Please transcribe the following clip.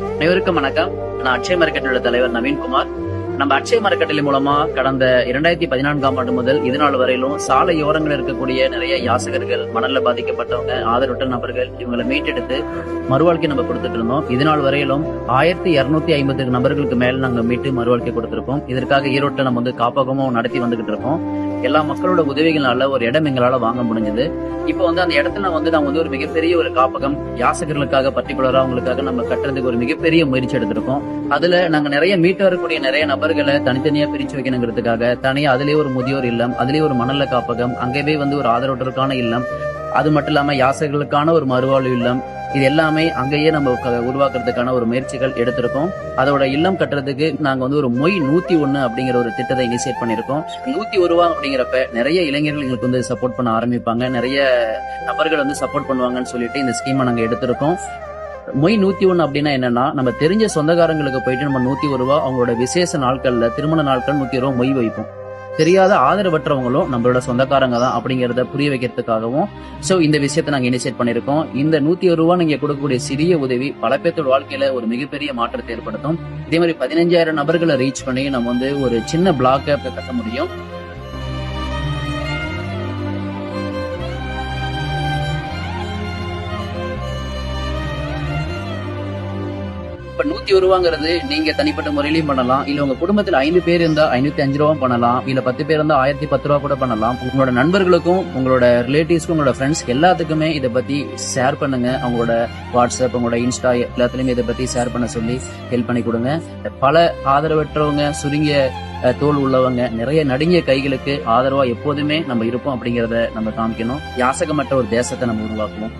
அனைவருக்கும் வணக்கம். நான் அட்சய மரக்கட்டளை தலைவர் நவீன்குமார். நம்ம அட்சய மரக்கட்டளை மூலமா கடந்த 2014ஆம் ஆண்டு முதல் இது நாள் வரையிலும் சாலையோரங்கள் இருக்கக்கூடிய நிறைய யாசகர்கள், மணல்ல பாதிக்கப்பட்டவங்க, ஆதரவற்ற நபர்கள், இவங்களை மீட்டெடுத்து மறுவாழ்க்கை நம்ம கொடுத்துட்டு இருந்தோம். இது நாள் வரையிலும் 1250 நபர்களுக்கு மேல நாங்க மீட்டு மறுவாழ்க்கை கொடுத்திருக்கோம். இதற்காக ஈரோட்டில் நம்ம காப்பகமும் நடத்தி வந்துகிட்டு இருக்கோம். எல்லா மக்களோட உதவிகளால ஒரு இடம் எங்களால வாங்க முடிஞ்சது. இப்போ அந்த இடத்துல நாங்க ஒரு மிகப்பெரிய ஒரு காப்பகம் யாசகர்களுக்காக பர்டிகுலரா அவங்களுக்காக நம்ம கட்டுறதுக்கு ஒரு மிகப்பெரிய முயற்சி எடுத்திருக்கோம். அதுல நாங்க நிறைய மீட்டு வரக்கூடிய நிறைய நபர்களை தனித்தனியா பிரிச்சு வைக்கணுங்கிறதுக்காக தனியா அதுலயே ஒரு முதியோர் இல்லம், அதுலயே ஒரு மணல்ல காப்பகம், அங்கேயே ஒரு ஆதரவற்றோருக்கான இல்லம், அது மட்டும் இல்லாம யாசகர்களுக்கான ஒரு மறுவாழ்வு இல்லம், இது எல்லாமே அங்கேயே நம்ம உருவாக்குறதுக்கான ஒரு முயற்சிகள் எடுத்திருக்கோம். அதோட இல்லம் கட்டுறதுக்கு நாங்க ஒரு மொய் 101 அப்படிங்கிற ஒரு திட்டத்தை இனிஷியேட் பண்ணிருக்கோம். 101 ரூபா அப்படிங்கிறப்ப நிறைய இளைஞர்கள் எங்களுக்கு சப்போர்ட் பண்ண ஆரம்பிப்பாங்க, நிறைய நபர்கள் சப்போர்ட் பண்ணுவாங்கன்னு சொல்லிட்டு இந்த ஸ்கீமை நாங்க எடுத்திருக்கோம். மொய் 101 அப்படின்னா என்னன்னா, நம்ம தெரிஞ்ச சொந்தக்காரங்களுக்கு போயிட்டு நம்ம 101 ரூபா அவங்களோட விசேஷ நாட்கள்ல, திருமண நாட்கள் 101 ரூபா மொய் வைப்போம். தெரியாத ஆதரவற்றவங்களும் நம்மளோட சொந்தக்காரங்க தான் அப்படிங்கறத புரிய வைக்கிறதுக்காகவும் இந்த விஷயத்தை நாங்க இனிஷியேட் பண்ணிருக்கோம். இந்த 101 ரூபா நீங்க கொடுக்கக்கூடிய சிறிய உதவி பல பேர்த்தோட வாழ்க்கையில ஒரு மிகப்பெரிய மாற்றத்தை ஏற்படுத்தும். இதே மாதிரி 15,000 நபர்களை ரீச் பண்ணி நம்ம ஒரு சின்ன பிளாக்கை கட்ட முடியும். இப்ப 101 ரூபாங்கிறது நீங்க தனிப்பட்ட முறையிலையும் பண்ணலாம், இல்ல உங்க குடும்பத்துல 5 பேர் இருந்தா 505 ரூபா பண்ணலாம், இல்ல 10 பேர் இருந்தா 1010 ரூபா கூட பண்ணலாம். உங்களோட நண்பர்களுக்கும், உங்களோட ரிலேட்டிவ்ஸ்க்கும், உங்களோட ஃப்ரெண்ட்ஸ் எல்லாத்துக்குமே இதை பத்தி ஷேர் பண்ணுங்க. அவங்களோட வாட்ஸ்அப், உங்களோட இன்ஸ்டா எல்லாத்துலயுமே இதை பத்தி ஷேர் பண்ண சொல்லி ஹெல்ப் பண்ணி கொடுங்க. பல ஆதரவற்றவங்க, சுருங்கிய தோல் உள்ளவங்க, நிறைய நடுங்கிய கைகளுக்கு ஆதரவா எப்போதுமே நம்ம இருப்போம் அப்படிங்கறத நம்ம காமிக்கணும். யாசகமற்ற ஒரு தேசத்தை நம்ம உருவாக்குவோம்.